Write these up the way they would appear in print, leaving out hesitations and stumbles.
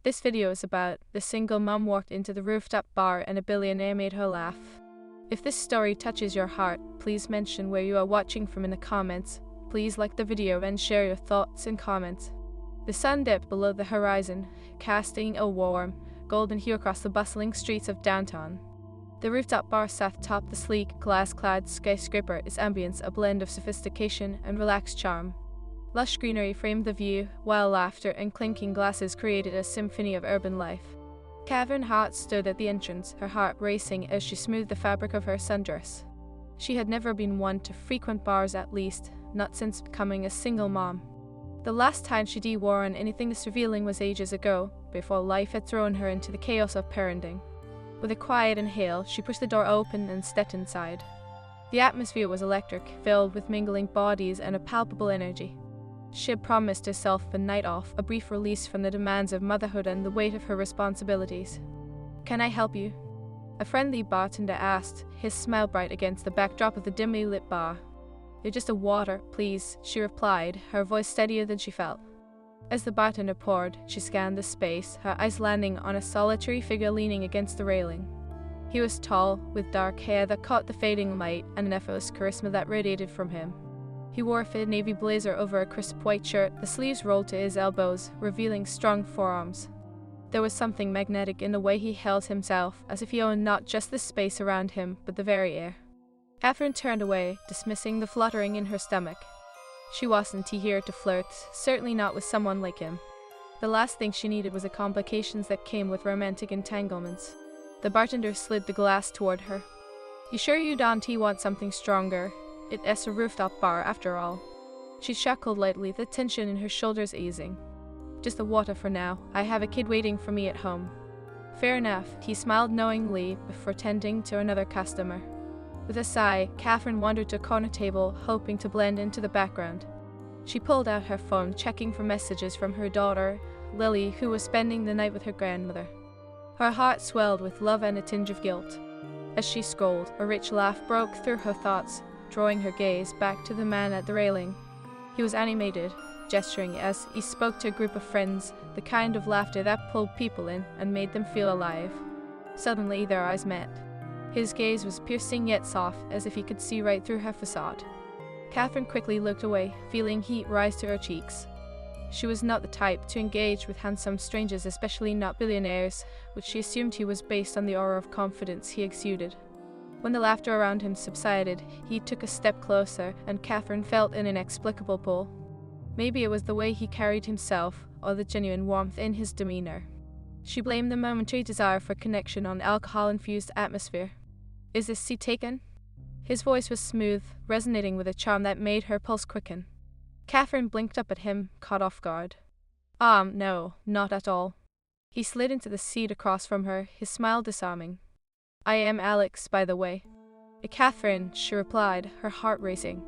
This video is about the single mom walked into the rooftop bar and a billionaire made her laugh. If this story touches your heart, please mention where you are watching from in the comments. Please like the video and share your thoughts and comments. The sun dipped below the horizon, casting a warm, golden hue across the bustling streets of downtown. The rooftop bar sat atop the sleek, glass-clad skyscraper, its ambience a blend of sophistication and relaxed charm. Lush greenery framed the view, while laughter and clinking glasses created a symphony of urban life. Catherine Hart stood at the entrance, her heart racing as she smoothed the fabric of her sundress. She had never been one to frequent bars, at least, not since becoming a single mom. The last time she wore on anything this revealing was ages ago, before life had thrown her into the chaos of parenting. With a quiet inhale, she pushed the door open and stepped inside. The atmosphere was electric, filled with mingling bodies and a palpable energy. She had promised herself a night off, a brief release from the demands of motherhood and the weight of her responsibilities. "Can I help you?" a friendly bartender asked, his smile bright against the backdrop of the dimly lit bar. "Just a water, please," she replied, her voice steadier than she felt. As the bartender poured, she scanned the space, her eyes landing on a solitary figure leaning against the railing. He was tall, with dark hair that caught the fading light and an effortless charisma that radiated from him. He wore a fitted navy blazer over a crisp white shirt, the sleeves rolled to his elbows, revealing strong forearms. There was something magnetic in the way he held himself, as if he owned not just the space around him, but the very air. Catherine turned away, dismissing the fluttering in her stomach. She wasn't here to flirt, certainly not with someone like him. The last thing she needed was the complications that came with romantic entanglements. The bartender slid the glass toward her. "You sure you don't want something stronger? It's a rooftop bar, after all." She chuckled lightly, the tension in her shoulders easing. "Just the water for now. I have a kid waiting for me at home." "Fair enough," he smiled knowingly before tending to another customer. With a sigh, Catherine wandered to a corner table, hoping to blend into the background. She pulled out her phone, checking for messages from her daughter, Lily, who was spending the night with her grandmother. Her heart swelled with love and a tinge of guilt. As she scrolled, a rich laugh broke through her thoughts, drawing her gaze back to the man at the railing. He was animated, gesturing as he spoke to a group of friends, the kind of laughter that pulled people in and made them feel alive. Suddenly, their eyes met. His gaze was piercing yet soft, as if he could see right through her facade. Catherine quickly looked away, feeling heat rise to her cheeks. She was not the type to engage with handsome strangers, especially not billionaires, which she assumed he was based on the aura of confidence he exuded. When the laughter around him subsided, he took a step closer, and Catherine felt an inexplicable pull. Maybe it was the way he carried himself, or the genuine warmth in his demeanor. She blamed the momentary desire for connection on the alcohol-infused atmosphere. "Is this seat taken?" His voice was smooth, resonating with a charm that made her pulse quicken. Catherine blinked up at him, caught off guard. No, not at all." He slid into the seat across from her, his smile disarming. "I am Alex, by the way." "Catherine," she replied, her heart racing.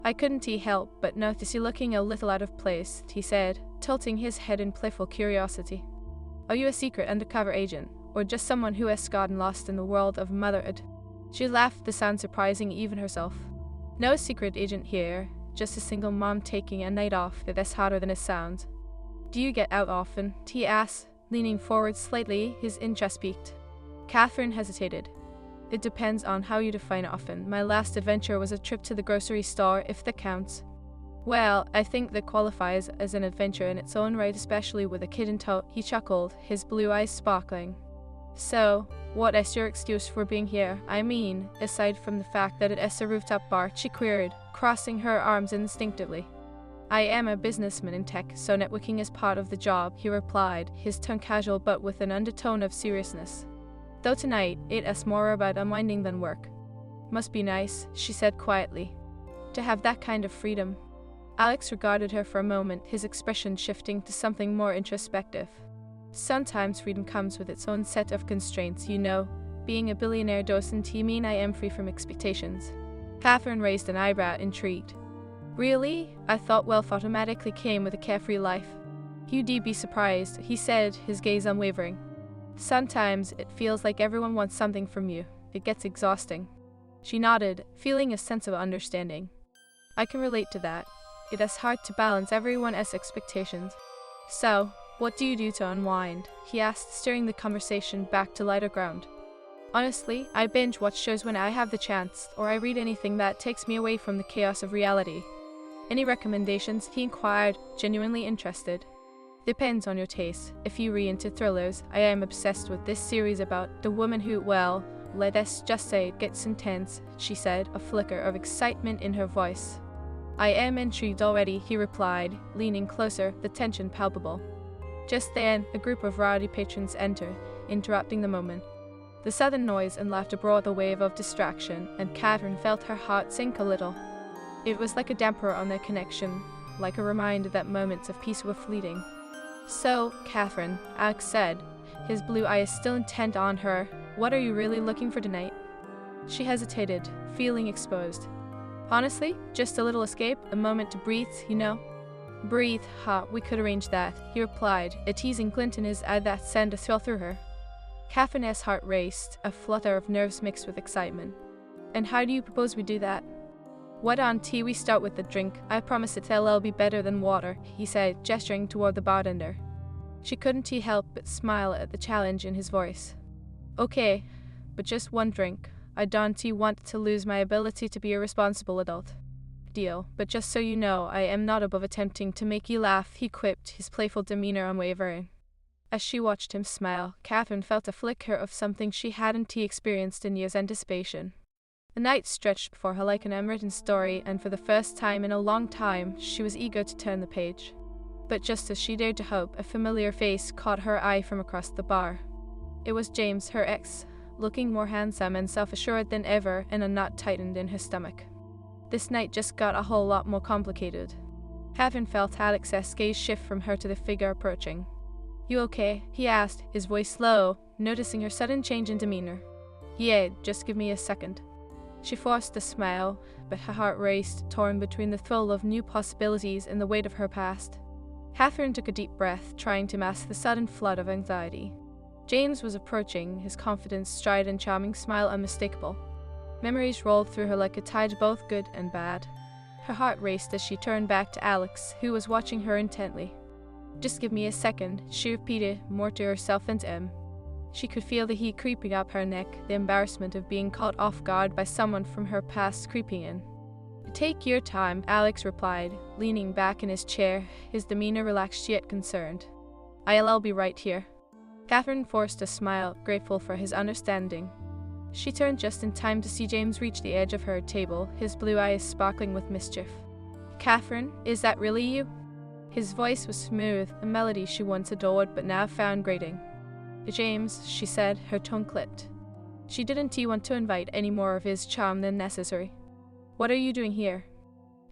"I couldn't help but notice you looking a little out of place," he said, tilting his head in playful curiosity. "Are you a secret undercover agent, or just someone who has gotten lost in the world of motherhood?" She laughed, the sound surprising even herself. "No secret agent here, just a single mom taking a night off. That's harder than it sounds." "Do you get out often?" he asked, leaning forward slightly, his interest piqued. Catherine hesitated. "It depends on how you define often. My last adventure was a trip to the grocery store, if that counts." "Well, I think that qualifies as an adventure in its own right, especially with a kid in tow," he chuckled, his blue eyes sparkling. "So, what is your excuse for being here? I mean, aside from the fact that it's a rooftop bar," she queried, crossing her arms instinctively. "I am a businessman in tech, so networking is part of the job," he replied, his tone casual but with an undertone of seriousness. "Though tonight, it's more about unwinding than work." "Must be nice," she said quietly, "to have that kind of freedom." Alex regarded her for a moment, his expression shifting to something more introspective. "Sometimes freedom comes with its own set of constraints, you know. Being a billionaire doesn't mean I am free from expectations." Catherine raised an eyebrow, intrigued. "Really? I thought wealth automatically came with a carefree life." "You'd be surprised," he said, his gaze unwavering. "Sometimes it feels like everyone wants something from you. It gets exhausting." She nodded, feeling a sense of understanding. "I can relate to that. It is hard to balance everyone's expectations. So, What do you do to unwind? He asked, steering the conversation back to lighter ground. Honestly, I binge watch shows when I have the chance, or I read anything that takes me away from the chaos of reality. Any recommendations? He inquired, genuinely interested. Depends on your taste. If you read into thrillers, I am obsessed with this series about the woman who, well, let us just say it gets intense, she said, a flicker of excitement in her voice. I am intrigued already, he replied, leaning closer, the tension palpable. Just then, a group of rowdy patrons entered, interrupting the moment. The sudden noise and laughter brought a wave of distraction, and Catherine felt her heart sink a little. It was like a damper on their connection, like a reminder that moments of peace were fleeting. So, Catherine, Alex said, his blue eyes still intent on her, what are you really looking for tonight? She hesitated, feeling exposed. Honestly, just a little escape, a moment to breathe, you know? Breathe, we could arrange that, he replied, a teasing glint in his eye that sent a thrill through her. Catherine's heart raced, a flutter of nerves mixed with excitement. And how do you propose we do that? Why don't we start with the drink? I promise it'll be better than water, he said, gesturing toward the bartender. She couldn't help but smile at the challenge in his voice. Okay, but just one drink. I don't want to lose my ability to be a responsible adult. Deal, but just so you know, I am not above attempting to make you laugh, he quipped, his playful demeanor unwavering. As she watched him smile, Catherine felt a flicker of something she hadn't experienced in years' anticipation. The night stretched before her like an unwritten story, and for the first time in a long time, she was eager to turn the page. But just as she dared to hope, a familiar face caught her eye from across the bar. It was James, her ex, looking more handsome and self-assured than ever, and a knot tightened in her stomach. This night just got a whole lot more complicated. Catherine felt Alex's gaze shift from her to the figure approaching. You okay? He asked, his voice low, noticing her sudden change in demeanor. Yeah, just give me a second. She forced a smile, but her heart raced, torn between the thrill of new possibilities and the weight of her past. Catherine took a deep breath, trying to mask the sudden flood of anxiety. James was approaching, his confidence, stride, and charming smile unmistakable. Memories rolled through her like a tide, both good and bad. Her heart raced as she turned back to Alex, who was watching her intently. Just give me a second, she repeated, more to herself than to him. She could feel the heat creeping up her neck, the embarrassment of being caught off guard by someone from her past creeping in. Take your time, Alex replied, leaning back in his chair, his demeanor relaxed yet concerned. I'll be right here. Catherine forced a smile, grateful for his understanding. She turned just in time to see James reach the edge of her table, his blue eyes sparkling with mischief. Catherine, is that really you? His voice was smooth, a melody she once adored but now found grating. James, she said, her tongue clipped. She didn't want to invite any more of his charm than necessary. What are you doing here?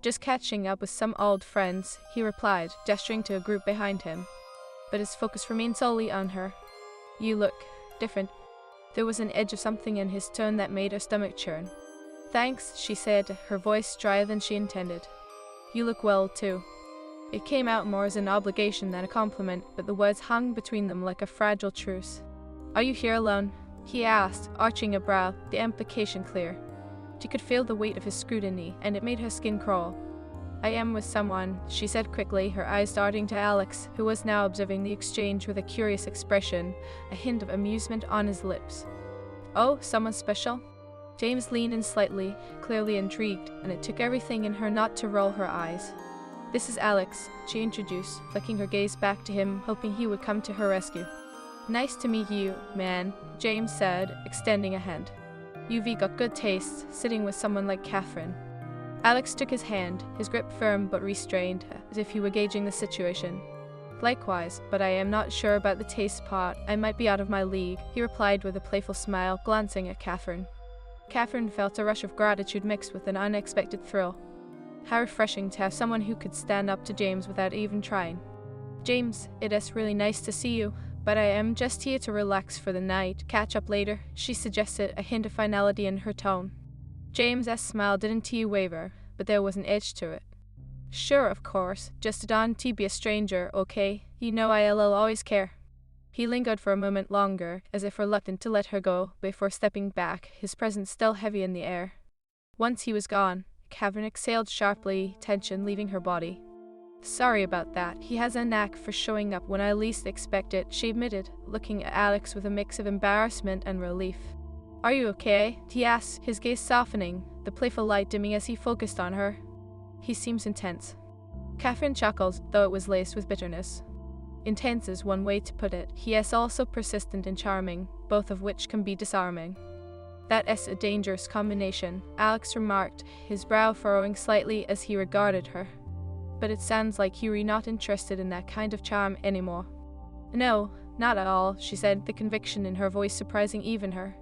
Just catching up with some old friends, he replied, gesturing to a group behind him. But his focus remained solely on her. You look different. There was an edge of something in his tone that made her stomach churn. Thanks, she said, her voice drier than she intended. You look well, too. It came out more as an obligation than a compliment, but the words hung between them like a fragile truce. Are you here alone? He asked, arching a brow, the implication clear. She could feel the weight of his scrutiny, and it made her skin crawl. I am with someone, she said quickly, her eyes darting to Alex, who was now observing the exchange with a curious expression, a hint of amusement on his lips. Oh, someone special? James leaned in slightly, clearly intrigued, and it took everything in her not to roll her eyes. This is Alex, she introduced, flicking her gaze back to him, hoping he would come to her rescue. Nice to meet you, man, James said, extending a hand. You've got good taste, sitting with someone like Catherine. Alex took his hand, his grip firm but restrained, as if he were gauging the situation. Likewise, but I am not sure about the taste part. I might be out of my league, he replied with a playful smile, glancing at Catherine. Catherine felt a rush of gratitude mixed with an unexpected thrill. How refreshing to have someone who could stand up to James without even trying. James, it is really nice to see you, but I am just here to relax for the night. Catch up later, she suggested, a hint of finality in her tone. James's smile didn't waver, but there was an edge to it. Sure, of course, just don't be a stranger, okay? You know I'll always care. He lingered for a moment longer, as if reluctant to let her go, before stepping back, his presence still heavy in the air. Once he was gone, Catherine exhaled sharply, tension leaving her body. Sorry about that. He has a knack for showing up when I least expect it, she admitted, looking at Alex with a mix of embarrassment and relief. Are you okay? He asked, his gaze softening, the playful light dimming as he focused on her. He seems intense. Catherine chuckled, though it was laced with bitterness. Intense is one way to put it. He is also persistent and charming, both of which can be disarming. That is a dangerous combination, Alex remarked, his brow furrowing slightly as he regarded her. But it sounds like you're not interested in that kind of charm anymore. No, not at all, she said, the conviction in her voice surprising even her.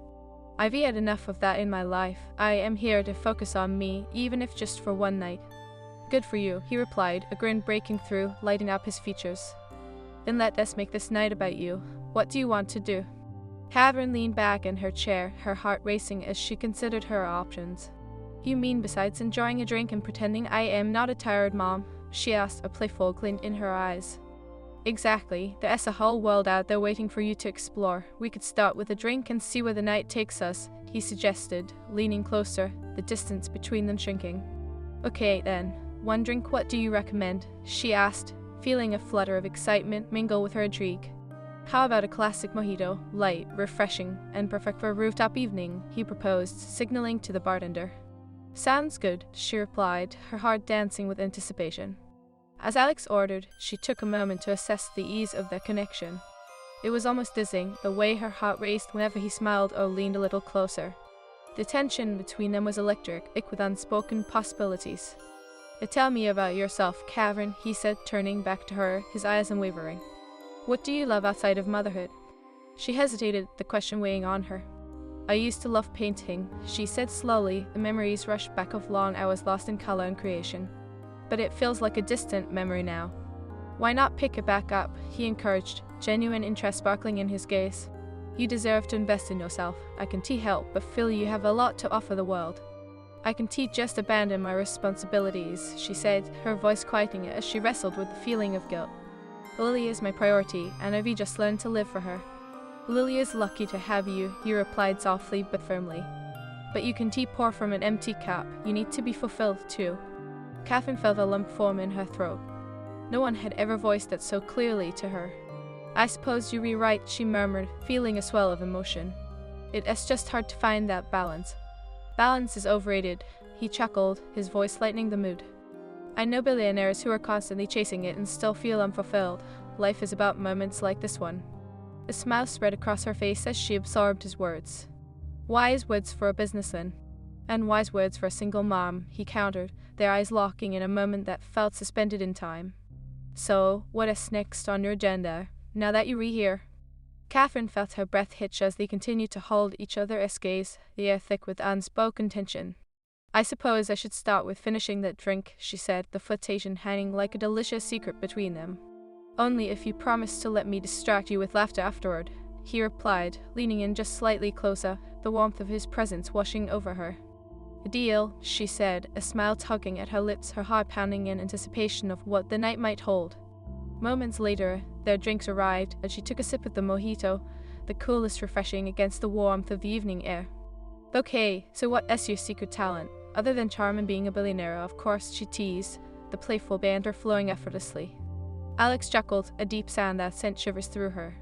I've had enough of that in my life. I am here to focus on me, even if just for one night. Good for you, he replied, a grin breaking through, lighting up his features. Then let us make this night about you. What do you want to do? Catherine leaned back in her chair, her heart racing as she considered her options. You mean besides enjoying a drink and pretending I am not a tired mom? She asked, a playful glint in her eyes. Exactly. There's a whole world out there waiting for you to explore. We could start with a drink and see where the night takes us, he suggested, leaning closer, the distance between them shrinking. Okay then, one drink, what do you recommend? She asked, feeling a flutter of excitement mingle with her intrigue. How about a classic mojito, light, refreshing, and perfect for a rooftop evening, he proposed, signaling to the bartender. Sounds good, she replied, her heart dancing with anticipation. As Alex ordered, she took a moment to assess the ease of their connection. It was almost dizzying, the way her heart raced whenever he smiled or leaned a little closer. The tension between them was electric, thick with unspoken possibilities. Tell me about yourself, Catherine, he said, turning back to her, his eyes unwavering. What do you love outside of motherhood? She hesitated, the question weighing on her. I used to love painting, she said slowly, the memories rushed back of long hours lost in color and creation. But it feels like a distant memory now. Why not pick it back up, he encouraged, genuine interest sparkling in his gaze. You deserve to invest in yourself. I can help, but feel you have a lot to offer the world. I can just abandon my responsibilities, she said, her voice quieting as she wrestled with the feeling of guilt. Lily is my priority, and I've just learned to live for her. Lily is lucky to have you, he replied softly but firmly. But you can pour from an empty cup. You need to be fulfilled too. Catherine felt a lump form in her throat. No one had ever voiced that so clearly to her. I suppose you're right, she murmured, feeling a swell of emotion. It's just hard to find that balance. Balance is overrated, he chuckled, his voice lightening the mood. I know billionaires who are constantly chasing it and still feel unfulfilled. Life is about moments like this one. A smile spread across her face as she absorbed his words. Wise words for a businessman. And wise words for a single mom, he countered, their eyes locking in a moment that felt suspended in time. So, what is next on your agenda, now that you're here? Catherine felt her breath hitch as they continued to hold each other's gaze, the air thick with unspoken tension. I suppose I should start with finishing that drink, she said, the flirtation hanging like a delicious secret between them. Only if you promise to let me distract you with laughter afterward, he replied, leaning in just slightly closer, the warmth of his presence washing over her. A deal, she said, a smile tugging at her lips, her heart pounding in anticipation of what the night might hold. Moments later, their drinks arrived, and she took a sip of the mojito, the coolest refreshing against the warmth of the evening air. Okay, so what is your secret talent? Other than charm and being a billionaire, of course, she teased, the playful banter flowing effortlessly. Alex chuckled, a deep sound that sent shivers through her.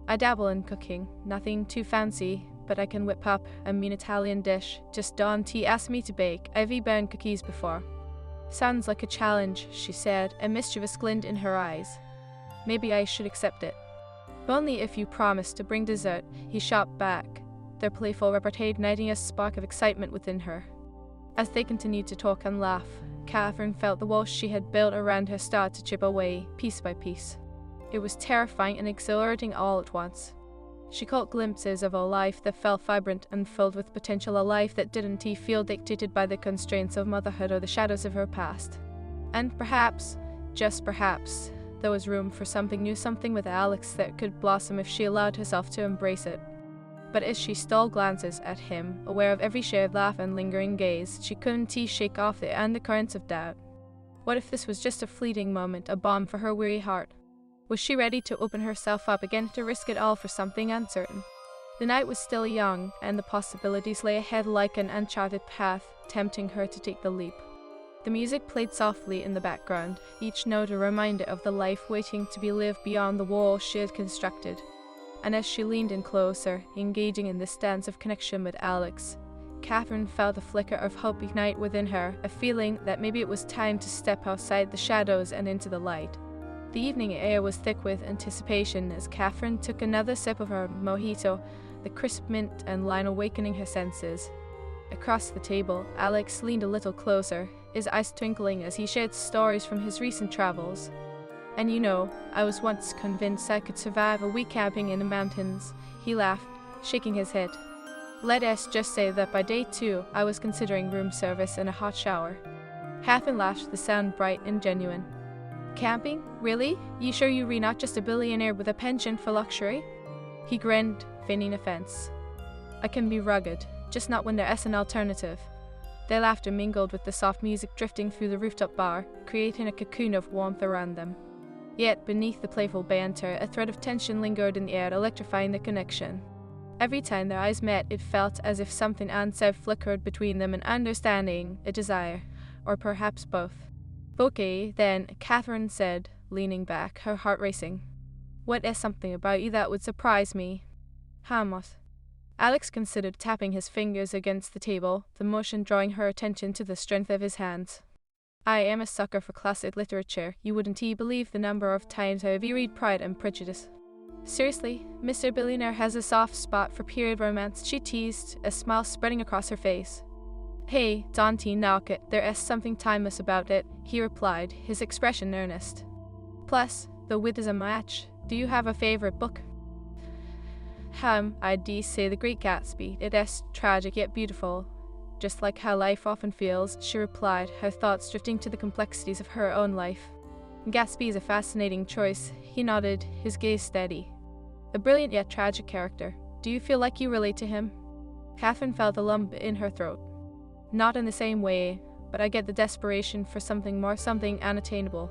I dabble in cooking, nothing too fancy, but I can whip up a mean Italian dish. Just Dawn T asked me to bake. I've burned cookies before. Sounds like a challenge, she said, a mischievous glint in her eyes. Maybe I should accept it. Only if you promise to bring dessert, he shot back, their playful repartee igniting a spark of excitement within her. As they continued to talk and laugh, Catherine felt the walls she had built around her start to chip away, piece by piece. It was terrifying and exhilarating all at once. She caught glimpses of a life that felt vibrant and filled with potential, a life that didn't feel dictated by the constraints of motherhood or the shadows of her past. And perhaps, just perhaps, there was room for something new, something with Alex that could blossom if she allowed herself to embrace it. But as she stole glances at him, aware of every shared laugh and lingering gaze, she couldn't shake off the undercurrents of doubt. What if this was just a fleeting moment, a balm for her weary heart? Was she ready to open herself up again, to risk it all for something uncertain? The night was still young, and the possibilities lay ahead like an uncharted path, tempting her to take the leap. The music played softly in the background, each note a reminder of the life waiting to be lived beyond the walls she had constructed. And as she leaned in closer, engaging in this dance of connection with Alex, Catherine felt a flicker of hope ignite within her, a feeling that maybe it was time to step outside the shadows and into the light. The evening air was thick with anticipation as Catherine took another sip of her mojito, the crisp mint and lime awakening her senses. Across the table, Alex leaned a little closer, his eyes twinkling as he shared stories from his recent travels. And you know, I was once convinced I could survive a week camping in the mountains, he laughed, shaking his head. Let us just say that by day 2, I was considering room service and a hot shower. Catherine laughed, the sound bright and genuine. Camping? Really? You sure you're not just a billionaire with a penchant for luxury? He grinned, feigning offense. I can be rugged, just not when there's an alternative. Their laughter mingled with the soft music drifting through the rooftop bar, creating a cocoon of warmth around them. Yet, beneath the playful banter, a thread of tension lingered in the air, electrifying the connection. Every time their eyes met, it felt as if something unsaid flickered between them, an understanding, a desire, or perhaps both. Okay, then, Catherine said, leaning back, her heart racing. What is something about you that would surprise me? Hamot. Alex considered tapping his fingers against the table, the motion drawing her attention to the strength of his hands. I am a sucker for classic literature. You wouldn't believe the number of times I've read Pride and Prejudice. Seriously, Mr. Billionaire has a soft spot for period romance, she teased, a smile spreading across her face. Hey, don't knock it, there is something timeless about it, he replied, his expression earnest. Plus, the wit is a match. Do you have a favorite book? I'd say The Great Gatsby. It is tragic yet beautiful. Just like how life often feels, she replied, her thoughts drifting to the complexities of her own life. Gatsby is a fascinating choice, he nodded, his gaze steady. A brilliant yet tragic character. Do you feel like you relate to him? Catherine felt a lump in her throat. Not in the same way, but I get the desperation for something more, something unattainable.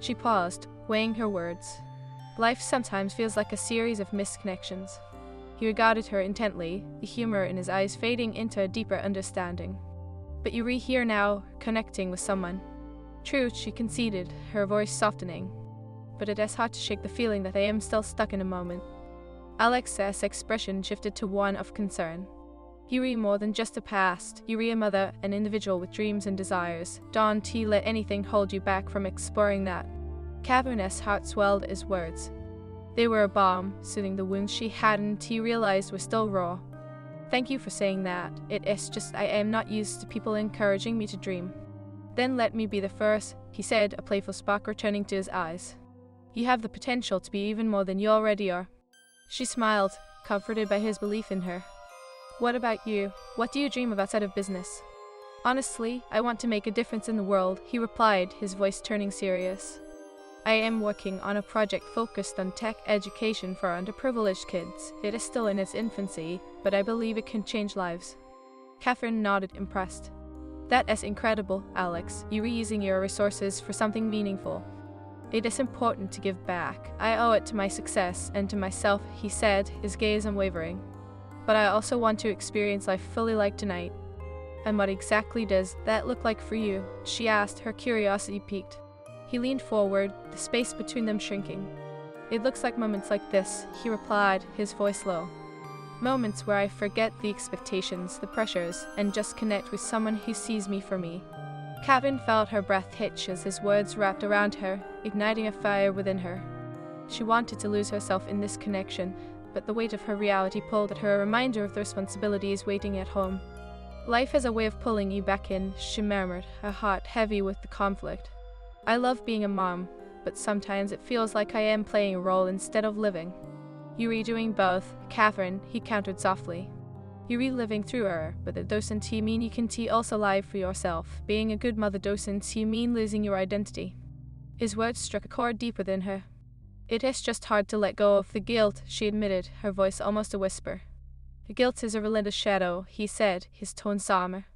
She paused, weighing her words. Life sometimes feels like a series of missed connections. He regarded her intently, the humor in his eyes fading into a deeper understanding. But you're here now, connecting with someone. True, she conceded, her voice softening. But it is hard to shake the feeling that I am still stuck in a moment. Alex's expression shifted to one of concern. You're more than just a past. You're a mother, an individual with dreams and desires. Don't let anything hold you back from exploring that. Catherine's heart swelled at his words. They were a balm, soothing the wounds she hadn't realized were still raw. Thank you for saying that. It is just I am not used to people encouraging me to dream. Then let me be the first, he said, a playful spark returning to his eyes. You have the potential to be even more than you already are. She smiled, comforted by his belief in her. What about you? What do you dream of outside of business? Honestly, I want to make a difference in the world, he replied, his voice turning serious. I am working on a project focused on tech education for underprivileged kids. It is still in its infancy, but I believe it can change lives. Catherine nodded, impressed. That is incredible, Alex. You're reusing your resources for something meaningful. It is important to give back. I owe it to my success and to myself, he said, his gaze unwavering. But I also want to experience life fully like tonight. And what exactly does that look like for you? She asked, her curiosity piqued. He leaned forward, the space between them shrinking. It looks like moments like this, he replied, his voice low. Moments where I forget the expectations, the pressures, and just connect with someone who sees me for me. Catherine felt her breath hitch as his words wrapped around her, igniting a fire within her. She wanted to lose herself in this connection, but the weight of her reality pulled at her, a reminder of the responsibilities waiting at home. Life has a way of pulling you back in, she murmured, her heart heavy with the conflict. I love being a mom, but sometimes it feels like I am playing a role instead of living. You're doing both, Catherine, he countered softly. You're reliving through her, but that doesn't mean you can also live for yourself. Being a good mother doesn't mean losing your identity. His words struck a chord deep within her. It is just hard to let go of the guilt, she admitted, her voice almost a whisper. Guilt is a relentless shadow, he said, his tone somber.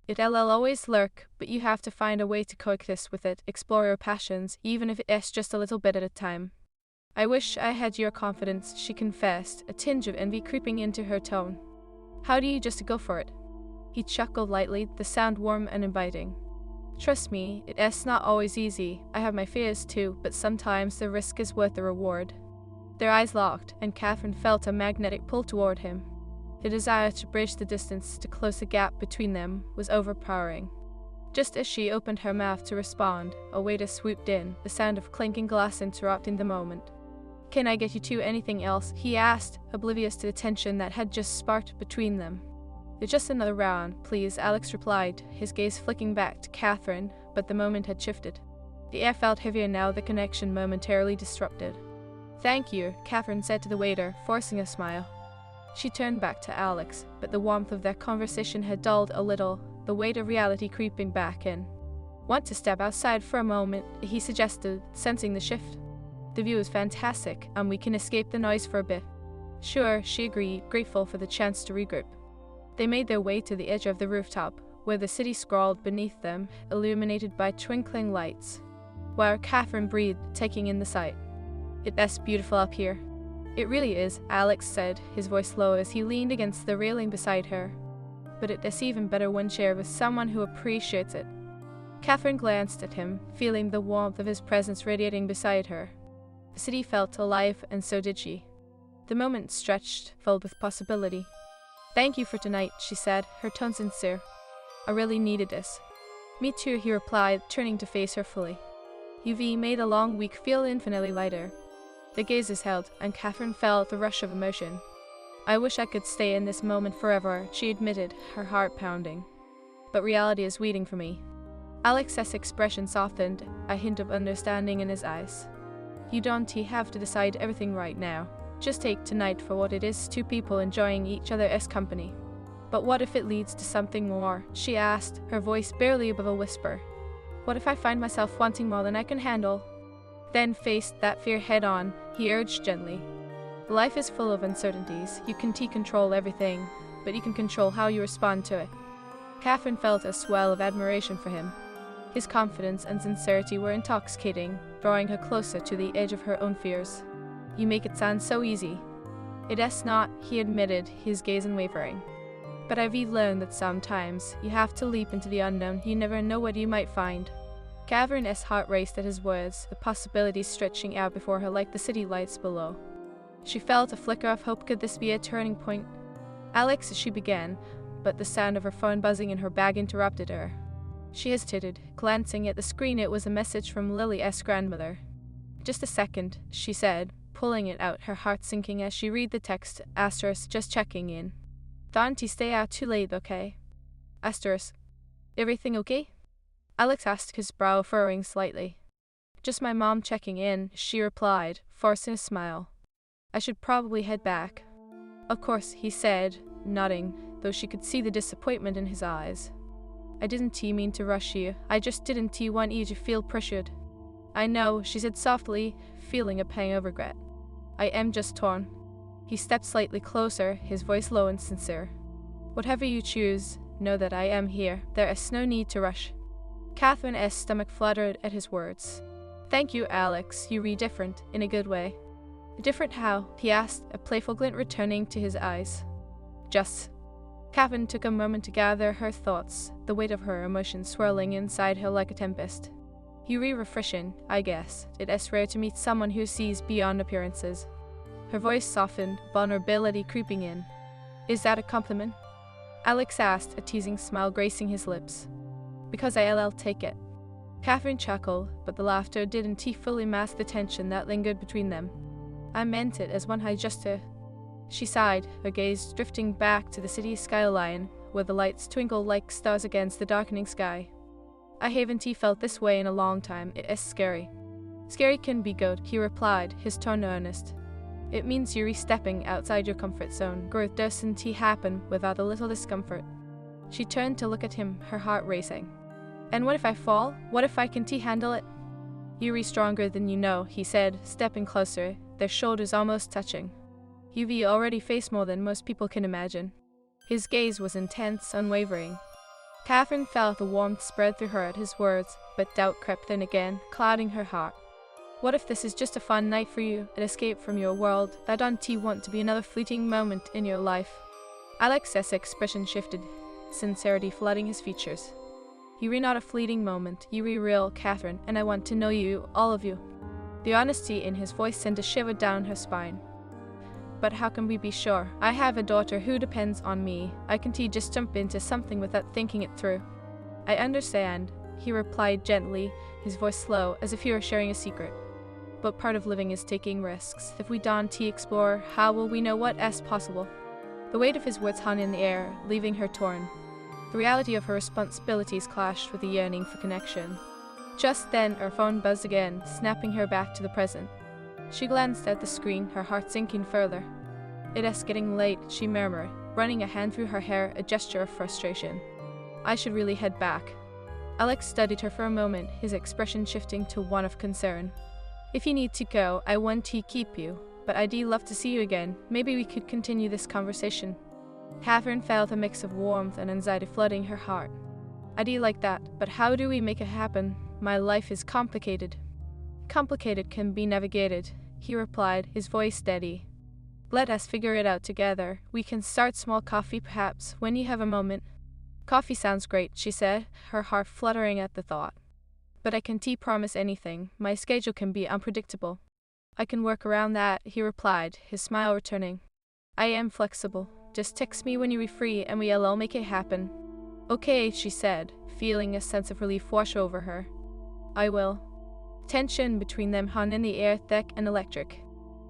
It'll always lurk, but you have to find a way to coexist with it, explore your passions, even if it is just a little bit at a time. I wish I had your confidence, she confessed, a tinge of envy creeping into her tone. How do you just go for it? He chuckled lightly, the sound warm and inviting. Trust me, it's not always easy. I have my fears too, but sometimes the risk is worth the reward. Their eyes locked, and Catherine felt a magnetic pull toward him. The desire to bridge the distance, to close the gap between them, was overpowering. Just as she opened her mouth to respond, a waiter swooped in, the sound of clinking glass interrupting the moment. "Can I get you two anything else?" he asked, oblivious to the tension that had just sparked between them. "Just another round, please," Alex replied, his gaze flicking back to Catherine, but the moment had shifted. The air felt heavier now, the connection momentarily disrupted. "Thank you," Catherine said to the waiter, forcing a smile. She turned back to Alex, but the warmth of their conversation had dulled a little, the weight of reality creeping back in. "Want to step outside for a moment?" he suggested, sensing the shift. "The view is fantastic, and we can escape the noise for a bit." "Sure," she agreed, grateful for the chance to regroup. They made their way to the edge of the rooftop, where the city sprawled beneath them, illuminated by twinkling lights. While Catherine breathed, taking in the sight. "It's beautiful up here." "It really is," Alex said, his voice low as he leaned against the railing beside her. "But it's even better when shared with someone who appreciates it." Catherine glanced at him, feeling the warmth of his presence radiating beside her. The city felt alive, and so did she. The moment stretched, filled with possibility. "Thank you for tonight," she said, her tone sincere. "I really needed this." "Me too," he replied, turning to face her fully. UV made a long week feel infinitely lighter. The gazes held, and Catherine felt the rush of emotion. "I wish I could stay in this moment forever," she admitted, her heart pounding. "But reality is waiting for me." Alex's expression softened, a hint of understanding in his eyes. "You don't have to decide everything right now. Just take tonight for what it is, two people enjoying each other's company." "But what if it leads to something more?" she asked, her voice barely above a whisper. "What if I find myself wanting more than I can handle?" "Then face that fear head on," he urged gently. "Life is full of uncertainties. You can't control everything, but you can control how you respond to it." Catherine felt a swell of admiration for him. His confidence and sincerity were intoxicating, drawing her closer to the edge of her own fears. "You make it sound so easy." "It's not," he admitted, his gaze unwavering. "But I've learned that sometimes you have to leap into the unknown. You never know what you might find." Catherine's heart raced at his words, the possibilities stretching out before her like the city lights below. She felt a flicker of hope. Could this be a turning point? "Alex," she began, but the sound of her phone buzzing in her bag interrupted her. She hesitated, glancing at the screen. It was a message from Lily's grandmother. "Just a second," she said, pulling it out, her heart sinking as she read the text. Asterisk, just checking in. "Don't stay out too late, okay?" Asterisk. "Everything okay?" Alex asked, his brow furrowing slightly. "Just my mom checking in," she replied, forcing a smile. "I should probably head back." "Of course," he said, nodding, though she could see the disappointment in his eyes. "I didn't mean to rush you. I just didn't want you to feel pressured." "I know," she said softly, feeling a pang of regret. "I am just torn." He stepped slightly closer, his voice low and sincere. "Whatever you choose, know that I am here. There is no need to rush." Catherine's stomach fluttered at his words. "Thank you, Alex. You read different, in a good way." "Different how?" he asked, a playful glint returning to his eyes. "Just." Catherine took a moment to gather her thoughts, the weight of her emotions swirling inside her like a tempest. "You read refreshing, I guess. It is rare to meet someone who sees beyond appearances." Her voice softened, vulnerability creeping in. "Is that a compliment?" Alex asked, a teasing smile gracing his lips. "Because I'll take it." Catherine chuckled, but the laughter didn't fully mask the tension that lingered between them. "I meant it as one I just to..." She sighed, her gaze drifting back to the city skyline, where the lights twinkled like stars against the darkening sky. "I haven't felt this way in a long time. It is scary." "Scary can be good," he replied, his tone earnest. "It means you're stepping outside your comfort zone. Growth doesn't happen without a little discomfort." She turned to look at him, her heart racing. "And what if I fall? What if I can't handle it?" "You're stronger than you know," he said, stepping closer, their shoulders almost touching. "You've already faced more than most people can imagine." His gaze was intense, unwavering. Catherine felt the warmth spread through her at his words, but doubt crept in again, clouding her heart. "What if this is just a fun night for you, an escape from your world? I don't want to be another fleeting moment in your life." Alex's expression shifted, sincerity flooding his features. You were not a fleeting moment, you were real, Catherine, and I want to know you, all of you. The honesty in his voice sent a shiver down her spine. But how can we be sure? I have a daughter who depends on me. I can't just jump into something without thinking it through. I understand, he replied gently, his voice slow, as if he were sharing a secret. But part of living is taking risks. If we don't explore, how will we know what is possible? The weight of his words hung in the air, leaving her torn. The reality of her responsibilities clashed with the yearning for connection. Just then, her phone buzzed again, snapping her back to the present. She glanced at the screen, her heart sinking further. "It is getting late," she murmured, running a hand through her hair, a gesture of frustration. "I should really head back." Alex studied her for a moment, his expression shifting to one of concern. "If you need to go, I want to keep you, but I'd love to see you again. Maybe we could continue this conversation." Catherine felt a mix of warmth and anxiety flooding her heart. "I'd like that, but how do we make it happen? My life is complicated." "Complicated can be navigated," he replied, his voice steady. "Let us figure it out together. We can start small coffee perhaps, when you have a moment." "Coffee sounds great," she said, her heart fluttering at the thought. "But I can't promise anything. My schedule can be unpredictable." "I can work around that," he replied, his smile returning. "I am flexible. Just text me when you're free and we'll all make it happen." "Okay," she said, feeling a sense of relief wash over her. "I will." Tension between them hung in the air, thick and electric.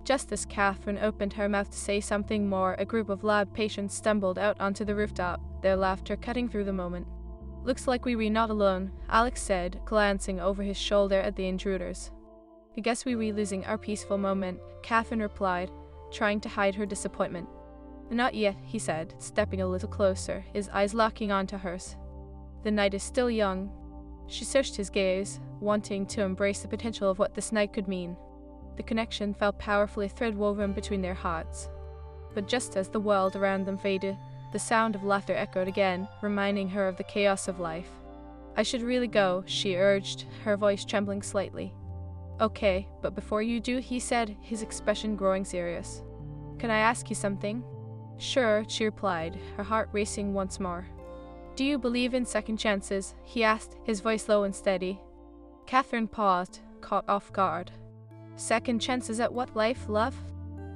Just as Catherine opened her mouth to say something more, a group of loud patients stumbled out onto the rooftop, their laughter cutting through the moment. "Looks like we were not alone," Alex said, glancing over his shoulder at the intruders. "I guess we were losing our peaceful moment," Catherine replied, trying to hide her disappointment. "Not yet," he said, stepping a little closer, his eyes locking onto hers. "The night is still young." She searched his gaze, wanting to embrace the potential of what this night could mean. The connection felt powerfully thread-woven between their hearts. But just as the world around them faded, the sound of laughter echoed again, reminding her of the chaos of life. "I should really go," she urged, her voice trembling slightly. "Okay, but before you do," he said, his expression growing serious. "Can I ask you something?" "Sure," she replied, her heart racing once more. "Do you believe in second chances?" he asked, his voice low and steady. Catherine paused, caught off guard. "Second chances at what, life, love?"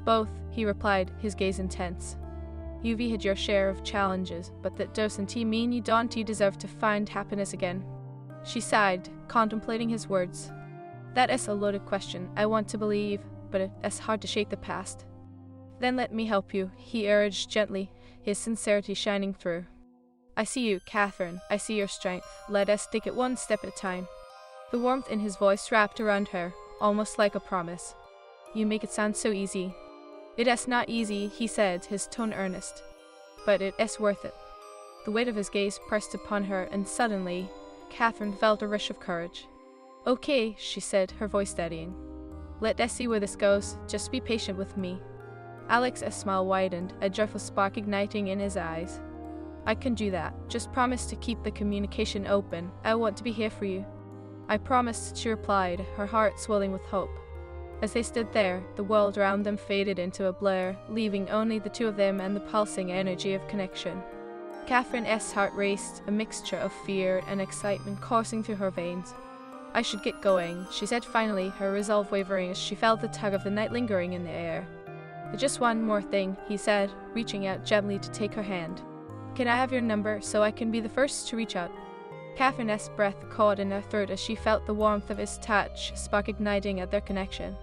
"Both," he replied, his gaze intense. "You've had your share of challenges, but that doesn't mean you don't deserve to find happiness again." She sighed, contemplating his words. "That is a loaded question. I want to believe, but it is hard to shake the past." "Then let me help you," he urged gently, his sincerity shining through. "I see you, Catherine. I see your strength. Let us take it one step at a time." The warmth in his voice wrapped around her, almost like a promise. "You make it sound so easy." "It is not easy," he said, his tone earnest. "But it is worth it." The weight of his gaze pressed upon her, and suddenly, Catherine felt a rush of courage. "Okay," she said, her voice steadying. "Let us see where this goes. Just be patient with me." Alex's smile widened, a joyful spark igniting in his eyes. "I can do that. Just promise to keep the communication open. I want to be here for you." "I promise," she replied, her heart swelling with hope. As they stood there, the world around them faded into a blur, leaving only the two of them and the pulsing energy of connection. Catherine's heart raced, a mixture of fear and excitement coursing through her veins. "I should get going," she said finally, her resolve wavering as she felt the tug of the night lingering in the air. "Just one more thing," he said, reaching out gently to take her hand. "Can I have your number so I can be the first to reach out?" Catherine's breath caught in her throat as she felt the warmth of his touch, spark igniting at their connection.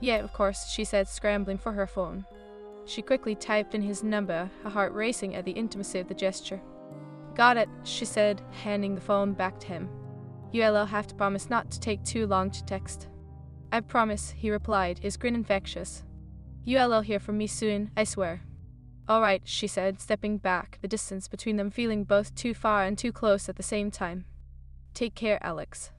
"Yeah, of course," she said, scrambling for her phone. She quickly typed in his number, her heart racing at the intimacy of the gesture. "Got it," she said, handing the phone back to him. "You'll have to promise not to take too long to text." "I promise," he replied, his grin infectious. "You'll hear from me soon, I swear." "All right," she said, stepping back, the distance between them feeling both too far and too close at the same time. "Take care, Alex."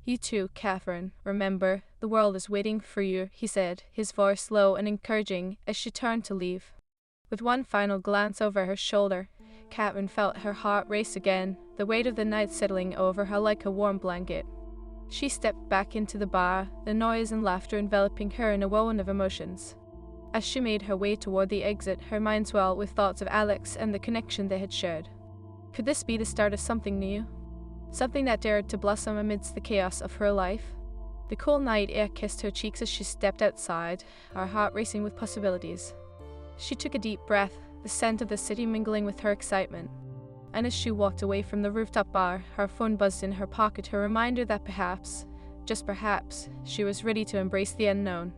"You too, Catherine. Remember, the world is waiting for you," he said, his voice low and encouraging, as she turned to leave. With one final glance over her shoulder, Catherine felt her heart race again, the weight of the night settling over her like a warm blanket. She stepped back into the bar, the noise and laughter enveloping her in a whirlwind of emotions. As she made her way toward the exit, her mind swelled with thoughts of Alex and the connection they had shared. Could this be the start of something new? something that dared to blossom amidst the chaos of her life. The cool night air kissed her cheeks as she stepped outside, her heart racing with possibilities. She took a deep breath, the scent of the city mingling with her excitement. And as she walked away from the rooftop bar, her phone buzzed in her pocket, her reminder that perhaps, just perhaps, she was ready to embrace the unknown.